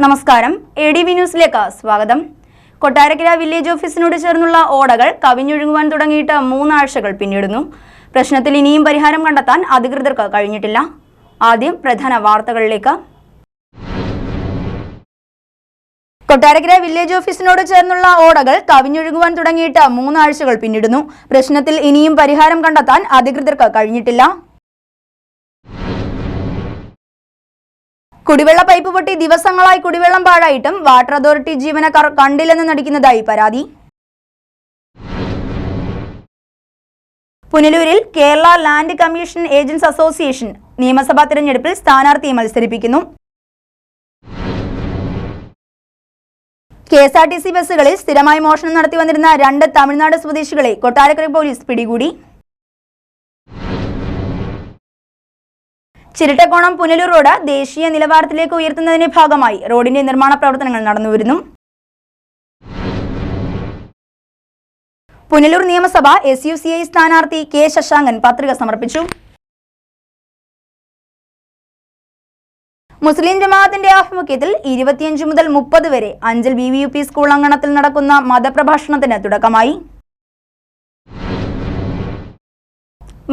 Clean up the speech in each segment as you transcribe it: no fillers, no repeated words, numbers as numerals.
നമസ്കാരം, ADV ന്യൂസിലേക്ക് സ്വാഗതം. കൊട്ടാരക്കര വില്ലേജ് ഓഫീസിനോട് ചേർന്നുള്ള ഓടകൾ കവിഞ്ഞൊഴുകുവാൻ തുടങ്ങിയിട്ട് 3 ആഴ്ചകൾ പിന്നിടുന്നു. പ്രശ്നത്തിൽ ഇനിയും പരിഹാരം കണ്ടെത്താൻ അധികൃതർക്ക് കഴിഞ്ഞിട്ടില്ല. ആദ്യം പ്രധാന വാർത്തകളിലേക്ക്. കൊട്ടാരക്കര വില്ലേജ് ഓഫീസിനോട് ചേർന്നുള്ള ഓടകൾ കവിഞ്ഞൊഴുകുവാൻ തുടങ്ങിയിട്ട് 3 ആഴ്ചകൾ പിന്നിടുന്നു. പ്രശ്നത്തിൽ ഇനിയും പരിഹാരം കണ്ടെത്താൻ അധികൃതർക്ക് കഴിഞ്ഞിട്ടില്ല. കുടിവെള്ള പൈപ്പ് പൊട്ടി ദിവസങ്ങളായി കുടിവെള്ളം പാഴായിട്ടും വാട്ടർ അതോറിറ്റി ജീവനക്കാർ കണ്ടില്ലെന്ന് നടിക്കുന്നതായി പരാതി. പുനലൂരിൽ Kerala land commission agents association നിയമസഭാ തിരഞ്ഞെടുപ്പിൽ സ്ഥാനാർത്ഥിയെ മത്സരിപ്പിക്കുന്നു. KSRTC ബസ്സുകളിൽ സ്ഥിരമായി മോഷണം നടത്തി വന്നിരുന്ന 2 തമിഴ്നാട് സ്വദേശികളെ കൊട്ടാരക്കര പോലീസ് പിടികൂടി. ചിരട്ടക്കോണം പുനലൂർ റോഡ് ദേശീയ നിലവാരത്തിലേക്ക് ഉയർത്തുന്നതിന്റെ ഭാഗമായി റോഡിന്റെ നിർമ്മാണ പ്രവർത്തനങ്ങൾ നടന്നുവരുന്നു. പുനലൂർ നിയമസഭ SUCI സ്ഥാനാർത്ഥി K ശശാങ്കൻ പത്രിക സമർപ്പിച്ചു. മുസ്ലിം ജമാഅത്തിന്റെ ആഭിമുഖ്യത്തിൽ 25 മുതൽ 30 വരെ അഞ്ചൽ VVUP സ്കൂൾ അങ്കണത്തിൽ നടക്കുന്ന മതപ്രഭാഷണത്തിന് തുടക്കമായി.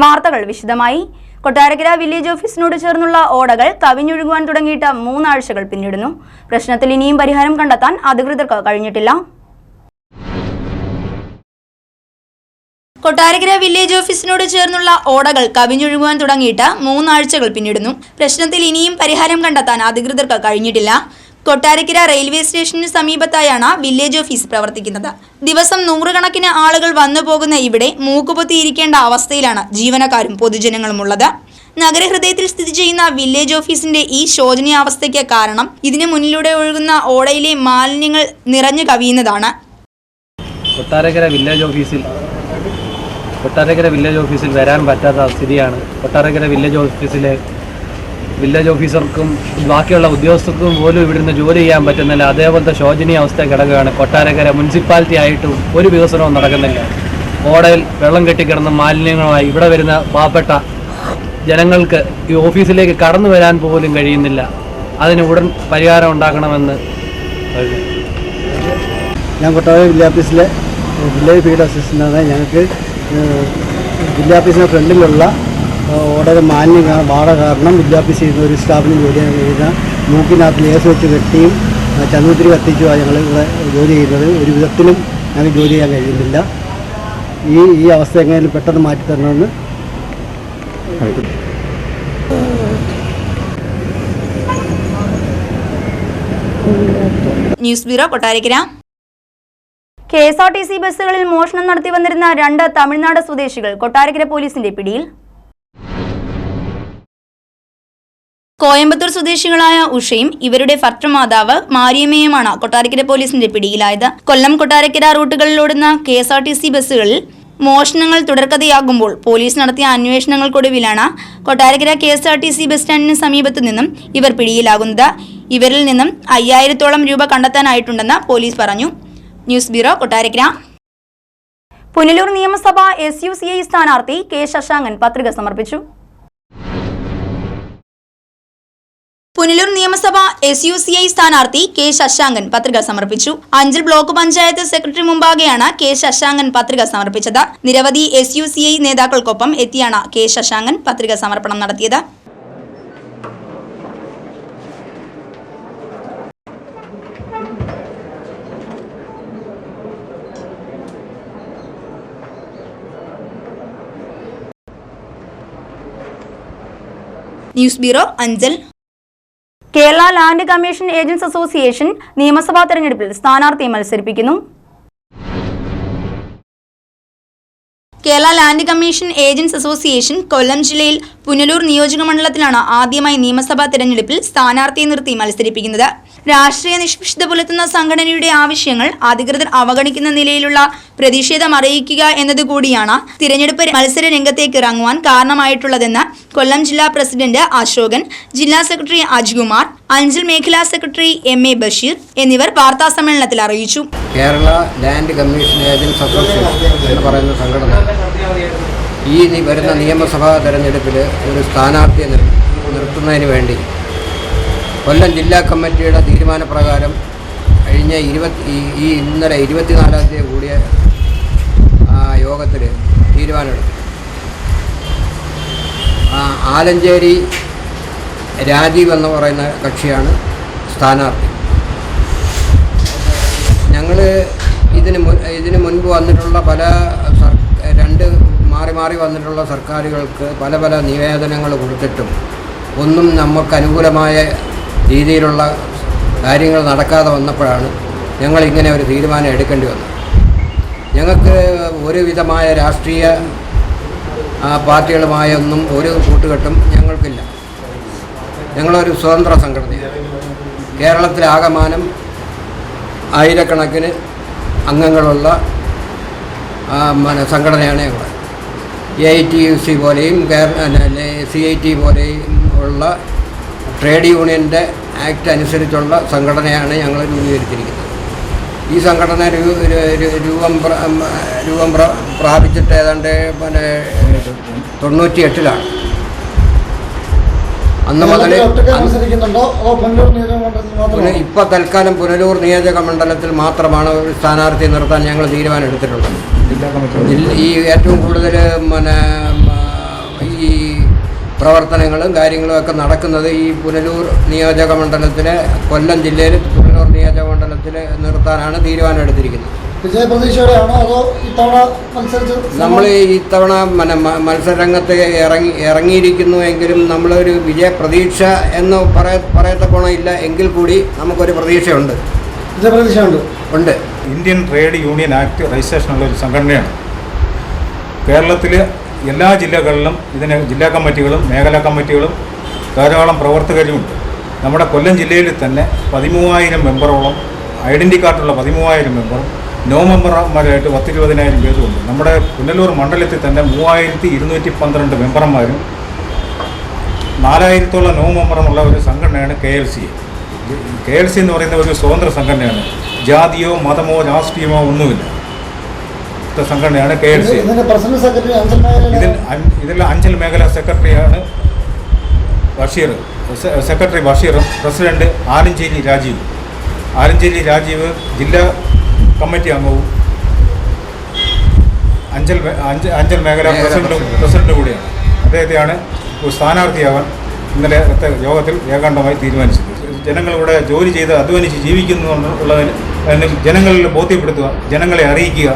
വാർത്തകൾ വിശദമായി. കൊട്ടാരക്കര വില്ലേജ് ഓഫീസിനോട് ചേർന്നുള്ള ഓടകൾ കവിഞ്ഞൊഴുകുവാൻ തുടങ്ങിയിട്ട് 3 ആഴ്ചകൾ പിന്നിടുന്നു. പ്രശ്നത്തിൽ ഇനിയും പരിഹാരം കണ്ടെത്താൻ അധികൃതർക്ക് കഴിഞ്ഞിട്ടില്ല. കൊട്ടാരക്കര വില്ലേജ് ഓഫീസിനോട് ചേർന്നുള്ള ഓടകൾ കവിഞ്ഞൊഴുകുവാൻ തുടങ്ങിയിട്ട് 3 ആഴ്ചകൾ പിന്നിടുന്നു. പ്രശ്നത്തിൽ ഇനിയും പരിഹാരം കണ്ടെത്താൻ അധികൃതർക്ക് കഴിഞ്ഞിട്ടില്ല. കൊട്ടാരക്കര റെയിൽവേ സ്റ്റേഷന് സമീപത്തായാണ് വില്ലേജ് ഓഫീസ് പ്രവർത്തിക്കുന്നത്. ദിവസം 100 കണക്കിന് ആളുകൾ വന്നു പോകുന്ന ഇവിടെ മൂക്കുപൊത്തിയിരിക്കേണ്ട അവസ്ഥയിലാണ് ജീവനക്കാരും പൊതുജനങ്ങളും ഉള്ളത്. നഗരഹൃദയത്തിൽ സ്ഥിതി ചെയ്യുന്ന വില്ലേജ് ഓഫീസിന്റെ ഈ ശോചനീയാവസ്ഥയ്ക്ക് കാരണം ഇതിന് മുന്നിലൂടെ ഒഴുകുന്ന ഓടയിലെ മാലിന്യങ്ങൾ നിറഞ്ഞു കവിയുന്നതാണ്. കൊട്ടാരക്കര വില്ലേജ് ഓഫീസിൽ വരാൻ പറ്റാത്ത സ്ഥിതിയാണ്. കൊട്ടാരക്കര വില്ലേജ് ഓഫീസർക്കും ബാക്കിയുള്ള ഉദ്യോഗസ്ഥർക്കും പോലും ഇവിടുന്ന് ജോലി ചെയ്യാൻ പറ്റുന്നില്ല. അതേപോലത്തെ ശോചനീയ അവസ്ഥ കിടക്കുകയാണ്. കൊട്ടാരക്കര മുനിസിപ്പാലിറ്റി ആയിട്ടും ഒരു വികസനവും നടക്കുന്നില്ല. ഓടയിൽ വെള്ളം കെട്ടിക്കിടന്ന മാലിന്യങ്ങളുമായി ഇവിടെ വരുന്ന പാവപ്പെട്ട ജനങ്ങൾക്ക് ഈ ഓഫീസിലേക്ക് കടന്നു വരാൻ പോലും കഴിയുന്നില്ല. അതിന് ഉടൻ പരിഹാരം ഉണ്ടാക്കണമെന്ന്. ഞാൻ കൊട്ടാരക്കര വില്ലേജ് ഫീൽഡ് അസിസ്റ്റൻ്റാണ്. ഞങ്ങൾക്ക് വില്ലേജ് ഫ്രണ്ടിലുള്ള ഓടര മാലിന്യ വാട കാരണം വിദ്യാഭ്യാസം ചെയ്യുന്ന ഒരു സ്റ്റാഫിന് ജോലി ചെയ്യാൻ കഴിയുന്ന മൂക്കിനകത്ത് ലേസ് വെച്ച് കെട്ടിയും ചന്ദ്രത്തിരി കത്തിച്ചുമാണ് ഞങ്ങൾ ഇവിടെ ജോലി ചെയ്യുന്നത്. ഒരു വിധത്തിലും ഞങ്ങൾക്ക് ജോലി ചെയ്യാൻ കഴിയുന്നില്ല. ഈ അവസ്ഥ എങ്ങനെയും പെട്ടെന്ന് മാറ്റിത്തരണമെന്ന് ന്യൂസ് ബ്യൂറോ കൊട്ടാരക്കര. KSRTC ബസ്സുകളിൽ മോഷണം നടത്തി വന്നിരുന്ന 2 തമിഴ്നാട് സ്വദേശികൾ കൊട്ടാരക്കര പോലീസിന്റെ പിടിയിൽ. കോയമ്പത്തൂർ സ്വദേശികളായ ഉഷയും ഇവരുടെ ഭർത്തൃമാതാവ് മാരിയമ്മയുമാണ് കൊട്ടാരക്കര പോലീസിന്റെ പിടിയിലായത്. കൊല്ലം കൊട്ടാരക്കര റൂട്ടുകളിലോടുന്ന KSRTC ബസ്സുകളിൽ മോഷണങ്ങൾ തുടർക്കഥയാകുമ്പോൾ പോലീസ് നടത്തിയ അന്വേഷണങ്ങൾക്കൊടുവിലാണ് കൊട്ടാരക്കര KSRTC ബസ് സ്റ്റാൻഡിന് സമീപത്തു നിന്നും ഇവർ പിടിയിലാകുന്നത്. ഇവരിൽ നിന്നും 5000-ഓളം രൂപ കണ്ടെത്താനായിട്ടുണ്ടെന്ന് പോലീസ് പറഞ്ഞു. News bureau Kottarakkara. പുനലൂർ നിയമസഭ SUCI സ്ഥാനാർത്ഥി K ശശാങ്കൻ പത്രിക സമർപ്പിച്ചു. പുനലൂർ നിയമസഭ SUCI സ്ഥാനാർത്ഥി K ശശാങ്കൻ പത്രിക സമർപ്പിച്ചു. അഞ്ചൽ ബ്ലോക്ക് പഞ്ചായത്ത് സെക്രട്ടറി മുമ്പാകെയാണ് K ശശാങ്കൻ പത്രിക സമർപ്പിച്ചത്. നിരവധി SUCI നേതാക്കൾക്കൊപ്പം എത്തിയാണ് K ശശാങ്കൻ പത്രിക സമർപ്പണം നടത്തിയത്. News bureau Anchal. Kerala land commission agents association നിയമസഭാ തെരഞ്ഞെടുപ്പിൽ സ്ഥാനാർത്ഥിയെ മത്സരിപ്പിക്കുന്നു. Kerala land commission agents association Kollam ജില്ലയിൽ പുനലൂർ നിയോജക മണ്ഡലത്തിലാണ് ആദ്യമായി നിയമസഭാ തെരഞ്ഞെടുപ്പിൽ സ്ഥാനാർത്ഥിയെ നിർത്തി മത്സരിപ്പിക്കുന്നത്. രാഷ്ട്രീയ നിഷ്പക്ഷത പുലർത്തുന്ന സംഘടനയുടെ ആവശ്യങ്ങൾ അധികൃതർ അവഗണിക്കുന്ന നിലയിലുള്ള പ്രതിഷേധം അറിയിക്കുക എന്നതുകൂടിയാണ് തിരഞ്ഞെടുപ്പ് മത്സര രംഗത്തേക്ക് ഇറങ്ങുവാൻ കാരണമായിട്ടുള്ളതെന്ന് കൊല്ലം ജില്ലാ പ്രസിഡന്റ് അശോകൻ, ജില്ലാ സെക്രട്ടറി അജ്കുമാർ, അഞ്ചൽ മേഖലാ സെക്രട്ടറി MA ബഷീർ എന്നിവർ വാർത്താസമ്മേളനത്തിൽ അറിയിച്ചു. Kerala land commission agents association എന്ന് പറയുന്ന സംഘടന ഈ വരുന്ന നിയമസഭാ തെരഞ്ഞെടുപ്പിൽ ഒരു സ്ഥാനാർത്ഥിയെ നിർത്തുന്നതിന് വേണ്ടി കൊല്ലം ജില്ലാ കമ്മിറ്റിയുടെ തീരുമാനപ്രകാരം കഴിഞ്ഞ ഇന്നലെ 24-ാം തീയതി കൂടിയ യോഗത്തിൽ തീരുമാനമെടുത്തു. ആലഞ്ചേരി രാജീവ് എന്ന് പറയുന്ന കക്ഷിയാണ് സ്ഥാനാർത്ഥി. ഞങ്ങൾ ഇതിന് മുൻപ് വന്നിട്ടുള്ള രണ്ട് മാറി വന്നിട്ടുള്ള സർക്കാരുകൾക്ക് പല നിവേദനങ്ങൾ കൊടുത്തിട്ടും ഒന്നും നമുക്ക് അനുകൂലമായ രീതിയിലുള്ള കാര്യങ്ങൾ നടക്കാതെ വന്നപ്പോഴാണ് ഞങ്ങളിങ്ങനെ ഒരു തീരുമാനം എടുക്കേണ്ടി വന്നത്. ഞങ്ങൾക്ക് ഒരുവിധമായ രാഷ്ട്രീയ പാർട്ടികളുമായൊന്നും ഒരു കൂട്ടുകെട്ടും ഞങ്ങൾക്കില്ല. ഞങ്ങളൊരു സ്വതന്ത്ര സംഘടനയാണ്. കേരളത്തിലാകമാനം ആയിരക്കണക്കിന് അംഗങ്ങളുള്ള സംഘടനയാണ് ഞങ്ങൾ. AITUC പോലെയും CIT പോലെയും ഉള്ള ട്രേഡ് യൂണിയൻ്റെ ആക്ട് അനുസരിച്ചുള്ള സംഘടനയാണ് ഞങ്ങൾ രൂപീകരിച്ചിരിക്കുന്നത്. ഈ സംഘടന രൂപം പ്രാപിച്ചിട്ട് ഏതാണ്ട് 98-ലാണ്. അന്ന് മുതൽ ഇപ്പോൾ തൽക്കാലം പുനലൂർ നിയോജക മണ്ഡലത്തിൽ മാത്രമാണ് ഒരു സ്ഥാനാർത്ഥി നിർത്താൻ ഞങ്ങൾ തീരുമാനം എടുത്തിട്ടുള്ളത്. ഈ ഏറ്റവും കൂടുതൽ ഈ പ്രവർത്തനങ്ങളും കാര്യങ്ങളും ഒക്കെ നടക്കുന്നത് ഈ പുനലൂർ നിയോജക മണ്ഡലത്തിലെ കൊല്ലം ജില്ലയിൽ പുനലൂർ നിയോജക മണ്ഡലത്തിൽ നിർത്താനാണ് തീരുമാനം എടുത്തിരിക്കുന്നത്. വിജയപ്രതീക്ഷയോടെയാണോ അതോ ഇത്തവണ നമ്മൾ ഇത്തവണ മത്സരരംഗത്ത് ഇറങ്ങിയിരിക്കുന്നു എങ്കിലും നമ്മളൊരു വിജയപ്രതീക്ഷ എന്ന് പറയത്തക്കോണം ഇല്ല എങ്കിൽ കൂടി നമുക്കൊരു പ്രതീക്ഷയുണ്ട്. ഉണ്ട്. ഇന്ത്യൻ ട്രേഡ് യൂണിയൻ ആക്ട് രജിസ്ട്രേഷനുള്ള ഒരു സംഘടനയാണ്. കേരളത്തിൽ എല്ലാ ജില്ലകളിലും ഇതിന് ജില്ലാ കമ്മിറ്റികളും മേഖലാ കമ്മിറ്റികളും ധാരാളം പ്രവർത്തകരുമുണ്ട്. നമ്മുടെ കൊല്ലം ജില്ലയിൽ തന്നെ 13,000 മെമ്പറോളം ഐഡൻറ്റി കാർഡുള്ള 13,000 മെമ്പറും നോ മെമ്പർമാരായിട്ട് 10-20,000 പേരുമുണ്ട്. നമ്മുടെ പുനലൂർ മണ്ഡലത്തിൽ തന്നെ 3,212 മെമ്പർമാരും 4,000-ഓളം നോ മെമ്പറുമുള്ള ഒരു സംഘടനയാണ് KLC. KLC എന്ന് പറയുന്ന ഒരു സ്വതന്ത്ര സംഘടനയാണ്. ജാതിയോ മതമോ രാഷ്ട്രീയമോ ഒന്നുമില്ല സംഘടനയാണ് KLC. ഇതിൽ അഞ്ചൽ മേഖലാ സെക്രട്ടറിയാണ് ബഷീർ, സെക്രട്ടറി ബഷീറും പ്രസിഡന്റ് ആലഞ്ചേരി രാജീവ് ജില്ലാ കമ്മിറ്റി അംഗവും അഞ്ചൽ മേഖലാ പ്രസിഡന്റ് കൂടിയാണ്. അദ്ദേഹത്തെയാണ് സ്ഥാനാർത്ഥിയാവാൻ ഇന്നലത്തെ യോഗത്തിൽ ഏകാണ്ടമായി തീരുമാനിച്ചത്. ജനങ്ങളിവിടെ ജോലി ചെയ്ത് അധ്വാനിച്ച് ജീവിക്കുന്നു എന്നുള്ളതിന് ജനങ്ങളിൽ ബോധ്യപ്പെടുത്തുക, ജനങ്ങളെ അറിയിക്കുക.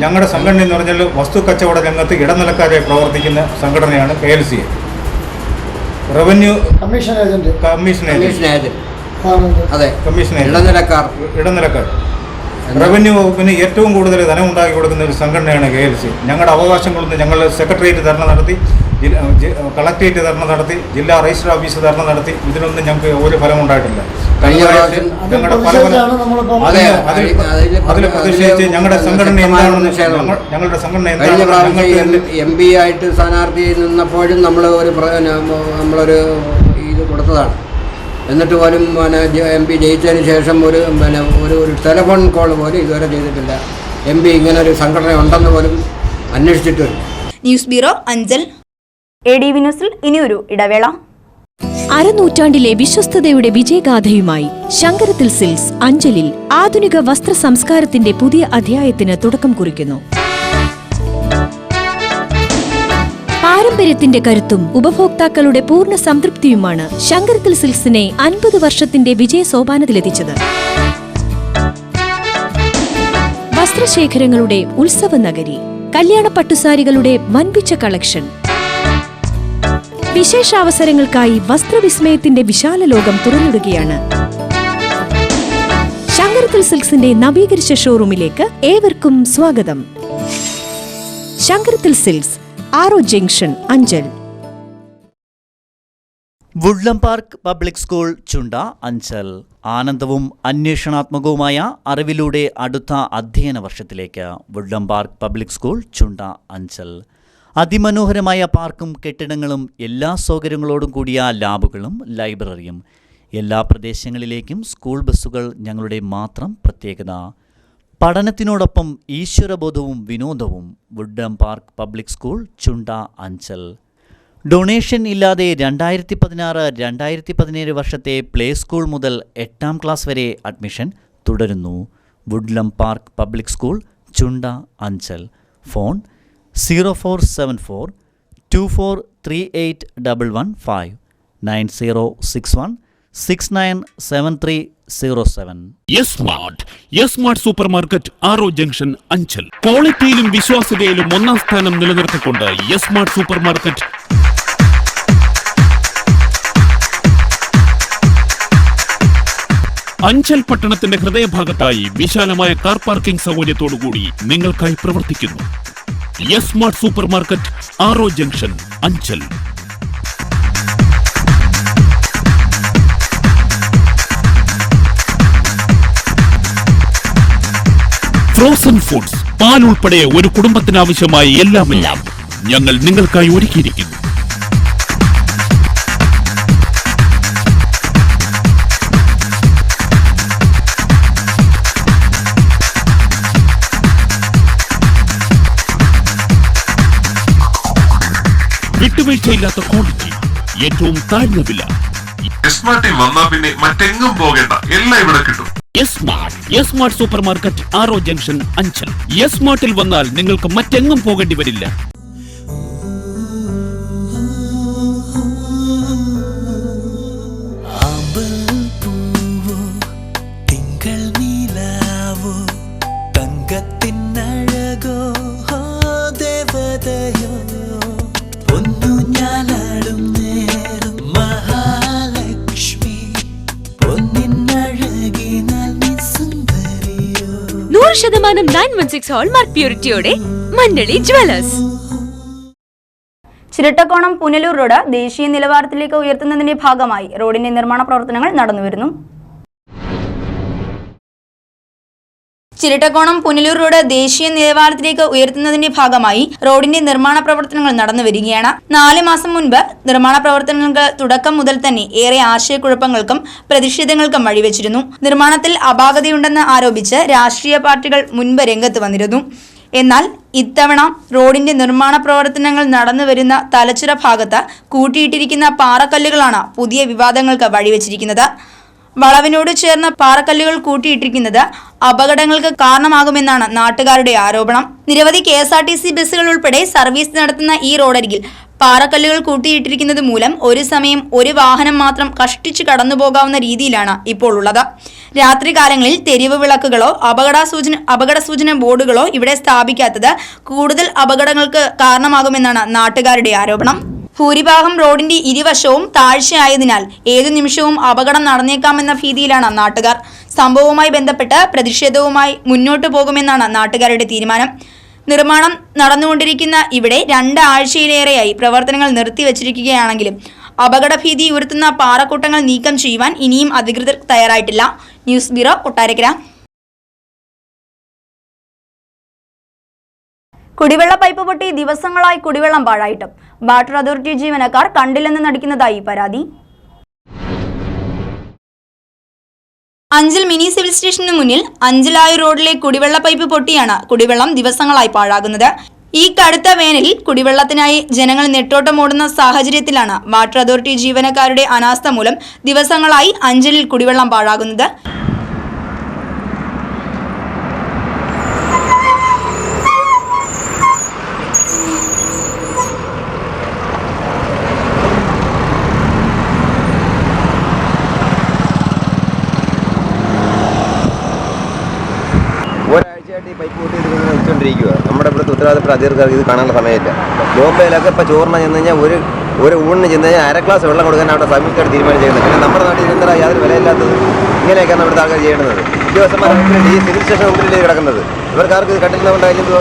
ഞങ്ങളുടെ സംഘടന എന്ന് പറഞ്ഞാൽ വസ്തു കച്ചവട രംഗത്ത് ഇടനിലക്കാരായി പ്രവർത്തിക്കുന്ന സംഘടനയാണ് KLC. റവന്യൂ കമ്മീഷൻ ഏജന്റ്, അതെ, ഇടനിലക്കാർ. റവന്യൂ വകുപ്പിന് ഏറ്റവും കൂടുതൽ ധനം ഉണ്ടാക്കി കൊടുക്കുന്ന ഒരു സംഘടനയാണ് KLC. ഞങ്ങളുടെ അവകാശങ്ങളൊന്നും ഞങ്ങൾ സെക്രട്ടേറിയറ്റ് ധർണ നടത്തി, കളക്ട്രേറ്റ് ധർണ നടത്തി, ജില്ലാ രജിസ്റ്റർ ഓഫീസ് ധർണ നടത്തി. ഇതിനൊന്നും ഞങ്ങൾക്ക് ഒരു ഫലം ഉണ്ടായിട്ടില്ല. അതിൽ പ്രതിഷേധിച്ച് ഞങ്ങളുടെ സംഘടന എന്താണെന്ന് MP ആയിട്ട് സ്ഥാനാർത്ഥി നിന്നപ്പോഴും നമ്മളൊരു ഇത് കൊടുത്തതാണ്. എന്നിട്ട് പോലും MP ജയിച്ചതിന് ശേഷം ഒരു ടെലിഫോൺ കോൾ പോലും ഇതുവരെ ചെയ്തിട്ടില്ല. MP ഇങ്ങനെ ഒരു സംഘടന ഉണ്ടെന്ന് പോലും അന്വേഷിച്ചിട്ടില്ല. News bureau, Anchal. ADV ന്യൂസിൽ ഇനിയൊരു ഇടവേള. അരനൂറ്റാണ്ടിലെ വിശ്വസ്തതയുടെ വിജയഗാഥയുമായി ശങ്കരത്തിൽ സിൽക്സ് അഞ്ചലിൽ ആധുനിക വസ്ത്ര സംസ്കാരത്തിന്റെ പുതിയ അധ്യായത്തിന് തുടക്കം കുറിക്കുന്നു. പാരമ്പര്യത്തിന്റെ കരുത്തും ഉപഭോക്താക്കളുടെ പൂർണ്ണ സംതൃപ്തിയുമാണ് ശങ്കരത്തിൽ സിൽക്സിനെ 50 വർഷത്തിന്റെ വിജയസോപാനത്തിലെത്തിച്ചത്. വസ്ത്രശേഖരങ്ങളുടെ ഉത്സവ നഗരി, കല്യാണ പട്ടുസാരികളുടെ വൻപിച്ച കളക്ഷൻ, വിശേഷാവസരങ്ങൾക്കായി വസ്ത്രവിസ്മയത്തിന്റെ വിശാല ലോകം തുറന്നിടുകയാണ്. ശങ്കരത്തിൽ സിൽക്സിന്റെ നവീകരിച്ച ഷോറൂമിലേക്ക് ഏവർക്കും സ്വാഗതം. Sankarathil silks, arrow junction, Anchal. Woodlem park public school, Chunda, Anchal. ആനന്ദവും അന്വേഷണാത്മകവുമായ അറിവിലൂടെ അടുത്ത അധ്യയന വർഷത്തിലേക്ക് Woodlem park public school, Chunda, Anchal. അതിമനോഹരമായ പാർക്കും കെട്ടിടങ്ങളും എല്ലാ സൗകര്യങ്ങളോടും കൂടിയ ലാബുകളും ലൈബ്രറിയും. എല്ലാ പ്രദേശങ്ങളിലേക്കും സ്കൂൾ ബസ്സുകൾ ഞങ്ങളുടെ മാത്രം പ്രത്യേകത. പഠനത്തിനോടൊപ്പം ഈശ്വരബോധവും വിനോദവും. Woodlem park public school, Chunda, Anchal. Donation ഇല്ലാതെ 2016-2017 വർഷത്തെ പ്ലേ സ്കൂൾ മുതൽ 8ാം ക്ലാസ് വരെ അഡ്മിഷൻ തുടരുന്നു. Woodlem park public school, Chunda, Anchal. Phone 0474 243815 9061 697307. Smart supermarket, arrow junction, Anchal. ക്വാളിറ്റിയിലും വിശ്വാസ്യതയിലും 1ാം സ്ഥാനം നിലനിർത്തിക്കൊണ്ട് സ്മാർട്ട് സൂപ്പർ മാർക്കറ്റ് അഞ്ചൽ പട്ടണത്തിന്റെ ഹൃദയഭാഗത്തായി വിശാലമായ കാർ പാർക്കിംഗ് സൗകര്യത്തോടുകൂടി നിങ്ങൾക്കായി പ്രവർത്തിക്കുന്നു. Smart supermarket, arrow junction, Anchal. Frozen foods, പാൽ ഉൾപ്പെടെ ഒരു കുടുംബത്തിനാവശ്യമായ എല്ലാം ഞങ്ങൾ നിങ്ങൾക്കായി ഒരുക്കിയിരിക്കുന്നു. വിട്ടുവീഴ്ചയില്ലാത്ത ക്വാളിറ്റി, ഏറ്റവും താഴ്ന്ന വില. സ്മാർട്ടിൽ വന്നാൽ പിന്നെ മറ്റെങ്ങും പോകേണ്ട, എല്ലാം ഇവിടെ കിട്ടും. Smart supermarket, arrow junction, Anchal. സ്മാർട്ടിൽ വന്നാൽ നിങ്ങൾക്ക് മറ്റെങ്ങും പോകേണ്ടി വരില്ല. ശതമാനം 916 ഹോൾമാർക്ക് പ്യൂരിറ്റിയോടെ മഞ്ഞളി ജ്വല്ലേഴ്സ്. ചിരട്ടക്കോണം പുനലൂർ റോഡ് ദേശീയ നിലവാരത്തിലേക്ക് ഉയർത്തുന്നതിന്റെ ഭാഗമായി റോഡിന്റെ നിർമ്മാണ പ്രവർത്തനങ്ങൾ നടന്നുവരുന്നു. ചിരട്ടക്കോണം പുനലൂർ റോഡ് ദേശീയ നിലവാരത്തിലേക്ക് ഉയർത്തുന്നതിന്റെ ഭാഗമായി റോഡിന്റെ നിർമ്മാണ പ്രവർത്തനങ്ങൾ നടന്നുവരികയാണ്. 4 മാസം മുൻപ് നിർമ്മാണ പ്രവർത്തനങ്ങൾക്ക് തുടക്കം മുതൽ തന്നെ ഏറെ ആശയക്കുഴപ്പങ്ങൾക്കും പ്രതിഷേധങ്ങൾക്കും വഴിവെച്ചിരുന്നു. നിർമ്മാണത്തിൽ അപാകതയുണ്ടെന്ന് ആരോപിച്ച് രാഷ്ട്രീയ പാർട്ടികൾ മുൻപ് രംഗത്ത് വന്നിരുന്നു. എന്നാൽ ഇത്തവണ റോഡിന്റെ നിർമ്മാണ പ്രവർത്തനങ്ങൾ നടന്നുവരുന്ന തലച്ചിറ ഭാഗത്ത് കൂട്ടിയിട്ടിരിക്കുന്ന പാറക്കല്ലുകളാണ് പുതിയ വിവാദങ്ങൾക്ക് വഴിവെച്ചിരിക്കുന്നത്. വളവിനോട് ചേർന്ന പാറക്കല്ലുകൾ കൂട്ടിയിട്ടിരിക്കുന്നത് അപകടങ്ങൾക്ക് കാരണമാകുമെന്നാണ് നാട്ടുകാരുടെ ആരോപണം. നിരവധി KSRTC ബസ്സുകൾ ഉൾപ്പെടെ സർവീസ് നടത്തുന്ന ഈ റോഡരികിൽ പാറക്കല്ലുകൾ കൂട്ടിയിട്ടിരിക്കുന്നത് മൂലം ഒരു സമയം ഒരു വാഹനം മാത്രം കഷ്ടിച്ചു കടന്നുപോകാവുന്ന രീതിയിലാണ് ഇപ്പോൾ ഉള്ളത്. രാത്രികാലങ്ങളിൽ തെരുവ് വിളക്കുകളോ അപകട സൂചന ബോർഡുകളോ ഇവിടെ സ്ഥാപിക്കാത്തത് കൂടുതൽ അപകടങ്ങൾക്ക് കാരണമാകുമെന്നാണ് നാട്ടുകാരുടെ ആരോപണം. ഭൂരിഭാഗം റോഡിന്റെ ഇരുവശവും താഴ്ചയായതിനാൽ ഏതു നിമിഷവും അപകടം നടന്നേക്കാമെന്ന ഭീതിയിലാണ് നാട്ടുകാർ. സംഭവവുമായി ബന്ധപ്പെട്ട് പ്രതിഷേധവുമായി മുന്നോട്ടു പോകുമെന്നാണ് നാട്ടുകാരുടെ തീരുമാനം. നിർമ്മാണം നടന്നുകൊണ്ടിരിക്കുന്ന ഇവിടെ 2 ആഴ്ചയിലേറെയായി പ്രവർത്തനങ്ങൾ നിർത്തിവച്ചിരിക്കുകയാണെങ്കിലും അപകടഭീതി ഉയർത്തുന്ന പാറക്കൂട്ടങ്ങൾ നീക്കം ചെയ്യുവാൻ ഇനിയും അധികൃതർ തയ്യാറായിട്ടില്ല. News bureau, Kottarakkara. കുടിവെള്ള പൈപ്പ് പൊട്ടി ദിവസങ്ങളായി കുടിവെള്ളം പാഴായിട്ടും വാട്ടർ അതോറിറ്റി ജീവനക്കാർ കണ്ടില്ലെന്ന് നടിക്കുന്നതായി പരാതി. അഞ്ചൽ മിനി സിവിൽ സ്റ്റേഷന് മുന്നിൽ അഞ്ചലായി റോഡിലെ കുടിവെള്ള പൈപ്പ് പൊട്ടിയാണ് കുടിവെള്ളം ദിവസങ്ങളായി പാഴാകുന്നത്. ഈ കടുത്ത വേനലിൽ കുടിവെള്ളത്തിനായി ജനങ്ങൾ നെട്ടോട്ടമോടുന്ന സാഹചര്യത്തിലാണ് വാട്ടർ അതോറിറ്റി ജീവനക്കാരുടെ അനാസ്ഥ മൂലം ദിവസങ്ങളായി അഞ്ചലിൽ കുടിവെള്ളം പാഴാകുന്നത്. ഒരാഴ്ചയായിട്ട് ഈ പൈപ്പ് വെച്ചുകൊണ്ടിരിക്കുക. നമ്മുടെ ഇവിടുത്തെ ഉത്തരവാദിത്തപ്പെട്ട അധികൃതർക്ക് ഇത് കാണാനുള്ള സമയമില്ല. ബോംബെയിലൊക്കെ ഇപ്പോൾ ചോറിന് ചെന്ന് കഴിഞ്ഞാൽ ഒരു ഊണിന് ചെന്ന് കഴിഞ്ഞാൽ 1/2 ഗ്ലാസ് വെള്ളം കൊടുക്കാൻ അവിടെ സംയുക്തമായിട്ട് തീരുമാനിച്ചിരുന്നത്. പിന്നെ നമ്മുടെ നാട്ടിൽ എന്താ യാതൊരു വിലയില്ലാത്തത്. ഇങ്ങനെയൊക്കെയാണ് ഇവിടുത്തെ ആൾക്കാർ ചെയ്യേണ്ടത്. ഉദ്യോഗസ്ഥന്മാർ ഈ സിവിൽ സ്റ്റേഷൻ മുമ്പിലേ കിടക്കുന്നത്. ഇവർക്കാർക്ക് ഇത് കണ്ടില്ലെന്നുണ്ടായിരുന്നോ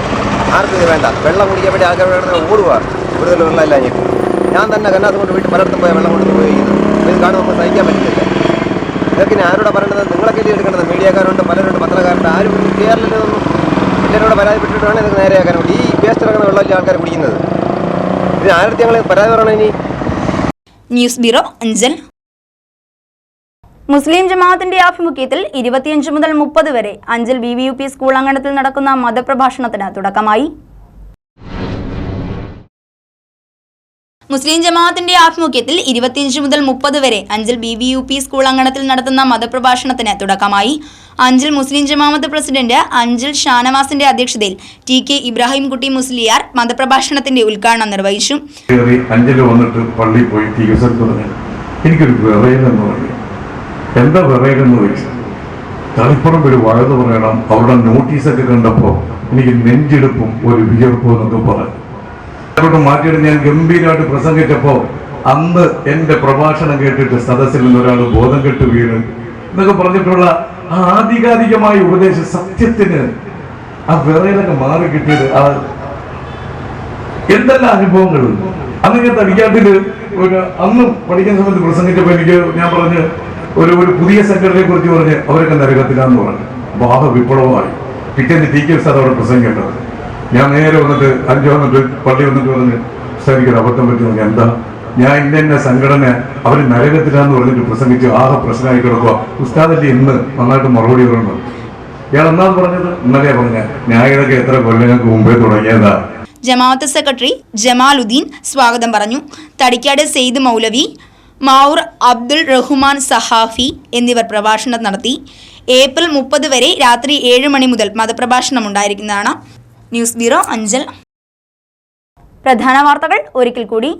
ആർക്കും ഇത് വേണ്ട. വെള്ളം കുടിക്കാൻ വേണ്ടി ആൾക്കാർ ഓടുക. കൂടുതൽ വെള്ളമില്ല. ഞാൻ തന്നെ കന്നാസ് കൊണ്ട് വീട്ടിൽ പലയിടത്തും പോയ വെള്ളം കൊണ്ട് ഉപയോഗിക്കുന്നു. ഇത് കാണുമ്പോൾ നമുക്ക് സഹിക്കാൻ പറ്റുന്നില്ല. ഇതൊക്കെ ഇനി ആരോടെ പറയേണ്ടത്? നിങ്ങളൊക്കെ എടുക്കേണ്ടത്. മീഡിയക്കാരുണ്ട്, പലരുണ്ട്, പത്രക്കാരുണ്ട്. ആരും കേരളത്തിലൊന്നും എല്ലാവരോട് പരാതിപ്പെട്ടിട്ട് വേണം ഇതൊക്കെ നേരെയാക്കാൻ. ഈ വേസ്റ്റ് ഇറങ്ങുന്ന വെള്ളമല്ലേ ആൾക്കാർ കുടിക്കുന്നത്. ഇത് ആരുടെ ഞങ്ങൾ പരാതി പറയണം ഇനി? News bureau, Anchal. മുസ്ലിം ജമാഅത്തിന്റെ ആഭിമുഖ്യത്തിൽ 25 മുതൽ 30 വരെ അഞ്ചൽ BVUP സ്കൂൾ അങ്കണത്തിൽ നടക്കുന്ന മതപ്രഭാഷണത്തിന് തുടക്കമായി. മുസ്ലിം ജമാഅത്തിന്റെ ആഭിമുഖ്യത്തിൽ 25 മുതൽ 30 വരെ അഞ്ചൽ BVUP സ്കൂൾ അങ്കണത്തിൽ നടത്തുന്ന മതപ്രഭാഷണത്തിന് തുടക്കമായി. അഞ്ചൽ മുസ്ലിം ജമാഅത്ത് പ്രസിഡന്റ് അഞ്ചൽ ഷാനവാസിന്റെ അധ്യക്ഷതയിൽ TK ഇബ്രാഹിം കുട്ടി മുസ്ലിയാർ മതപ്രഭാഷണത്തിന്റെ ഉദ്ഘാടനം നിർവഹിച്ചു. അഞ്ചൽ വന്നിട്ട് പള്ളിയിൽ പോയി എനിക്കൊരു വിറയലെന്ന് പറഞ്ഞു. എന്താ വിറയലെന്ന് ചോദിച്ചു. തളിപ്പുറം ഒരു വഴുത് പറയണം, അവിടെ നോട്ടീസൊക്കെ കണ്ടപ്പോൾ എനിക്ക് നെഞ്ചെടുപ്പും ഒരു വിയർപ്പും എന്നൊക്കെ പറഞ്ഞു. അവിടെ മാറ്റിയിട്ട് ഞാൻ ഗംഭീരമായിട്ട് പ്രസംഗിച്ചപ്പോൾ അന്ന് എൻ്റെ പ്രഭാഷണം കേട്ടിട്ട് സദസ്സിൽ നിന്ന് ഒരാൾ ബോധം കെട്ട് വീണ് എന്നൊക്കെ പറഞ്ഞിട്ടുള്ള ആ ആധികാരികമായ ഉപദേശം സത്യത്തിന് ആ വിറയിലൊക്കെ മാറി കിട്ടിയത് ആ എന്തെല്ലാം അനുഭവങ്ങൾ. അന്ന് ഞാൻ തടിക്കാട്ടിൽ അന്നും പഠിക്കുന്ന സമയത്ത് പ്രസംഗിച്ചപ്പോൾ ഞാൻ പറഞ്ഞ് ഒരു പുതിയ സെക്രട്ടറിയെ കുറിച്ച് പറഞ്ഞ് അവരൊക്കെ നരകത്തിലാന്ന് പറഞ്ഞു. ബാഹ വിപ്ലവമായി. പിറ്റേന്ന് TK സാർ അവിടെ പ്രസംഗിക്കേണ്ടത്. ഞാൻ നേരെ വന്നിട്ട് വന്നിട്ട് പള്ളി വന്നിട്ട് പറഞ്ഞ് എനിക്കൊരു അബദ്ധം പറ്റുന്നു. എന്താ ഞാൻ ഇന്ന സംഘടന അവർ നരകത്തിലാന്ന് പറഞ്ഞിട്ട് പ്രസംഗിച്ച് ആകെ പ്രശ്നമായി കിടക്കുക. ഉസ്താദല്ലേ ഇന്ന് നന്നായിട്ട് മറുപടി പറഞ്ഞു. ഇയാൾ എന്നാണ് പറഞ്ഞത്? ഇന്നലെ പറഞ്ഞ ഞാൻ ഇതൊക്കെ എത്ര കൊല്ലങ്ങൾക്ക് മുമ്പേ തുടങ്ങിയതാ. ജമാഅത്ത് സെക്രട്ടറി ജമാലുദ്ദീൻ സ്വാഗതം പറഞ്ഞു. തടിക്കാട് സെയ്ദ് മൗലവി, മാവൂർ അബ്ദുൾ റഹ്മാൻ സഹാഫി എന്നിവർ പ്രഭാഷണം നടത്തി. ഏപ്രിൽ 30 വരെ രാത്രി 7 മണി മുതൽ മതപ്രഭാഷണം ഉണ്ടായിരിക്കുന്നതാണ്. News bureau Anchal. പ്രധാന വാർത്തകൾ ഒരിക്കൽ കൂടി.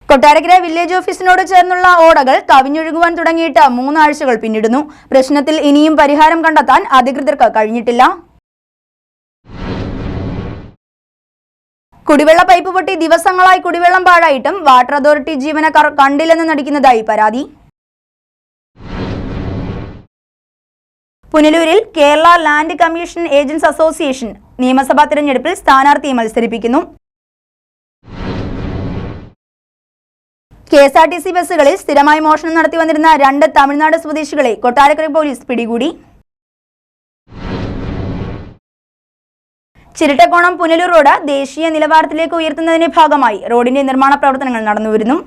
കൊട്ടാരക്കര വില്ലേജ് ഓഫീസിനോട് ചേർന്നുള്ള ഓടകൾ കവിഞ്ഞൊഴുകുവാൻ തുടങ്ങിയിട്ട് 3 ആഴ്ചകൾ പിന്നിടുന്നു. പ്രശ്നത്തിൽ ഇനിയും പരിഹാരം കണ്ടെത്താൻ അധികൃതർക്ക് കഴിഞ്ഞിട്ടില്ല. കുടിവെള്ള പൈപ്പ് പൊട്ടി ദിവസങ്ങളായി കുടിവെള്ളം പാഴായിട്ടും വാട്ടർ അതോറിറ്റി ജീവനക്കാർ കണ്ടില്ലെന്ന് നടിക്കുന്നതായി പരാതി. പുനലൂരിൽ Kerala land commission agents association നിയമസഭാ തിരഞ്ഞെടുപ്പിൽ സ്ഥാനാർത്ഥിയെ മത്സരിപ്പിക്കുന്നു. KSRTC ബസ്സുകളിൽ സ്ഥിരമായി മോഷണം നടത്തി വന്നിരുന്ന 2 തമിഴ്നാട് സ്വദേശികളെ കൊട്ടാരക്കര പോലീസ് പിടികൂടി. ചിരട്ടക്കോണം പുനലൂർ റോഡ് ദേശീയ നിലവാരത്തിലേക്ക് ഉയർത്തുന്നതിന്റെ ഭാഗമായി റോഡിന്റെ നിർമ്മാണ പ്രവർത്തനങ്ങൾ നടന്നുവരുന്നു.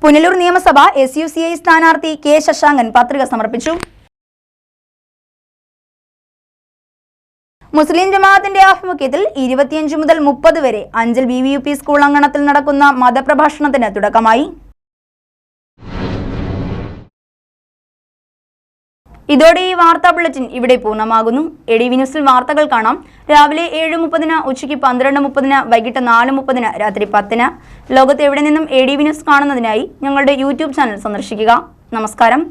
പുനലൂർ നിയമസഭ SUCI സ്ഥാനാർത്ഥി K ശശാങ്കൻ പത്രിക സമർപ്പിച്ചു. മുസ്ലിം ജമാഅത്തിന്റെ ആഭിമുഖ്യത്തിൽ 25 മുതൽ 30 വരെ അഞ്ചൽ BVUP സ്കൂൾ അങ്കണത്തിൽ നടക്കുന്ന മതപ്രഭാഷണത്തിന് തുടക്കമായി. ഇതോടെ ഈ വാർത്താ ബുള്ളറ്റിൻ ഇവിടെ പൂർണ്ണമാകുന്നു. ADV ന്യൂസിൽ വാർത്തകൾ കാണാം. രാവിലെ 7:30, ഉച്ചയ്ക്ക് 12:30, വൈകിട്ട് 4:30, രാത്രി 10. ലോകത്ത് എവിടെ നിന്നും ADV ന്യൂസ് കാണുന്നതിനായി ഞങ്ങളുടെ YouTube ചാനൽ സന്ദർശിക്കുക. നമസ്കാരം.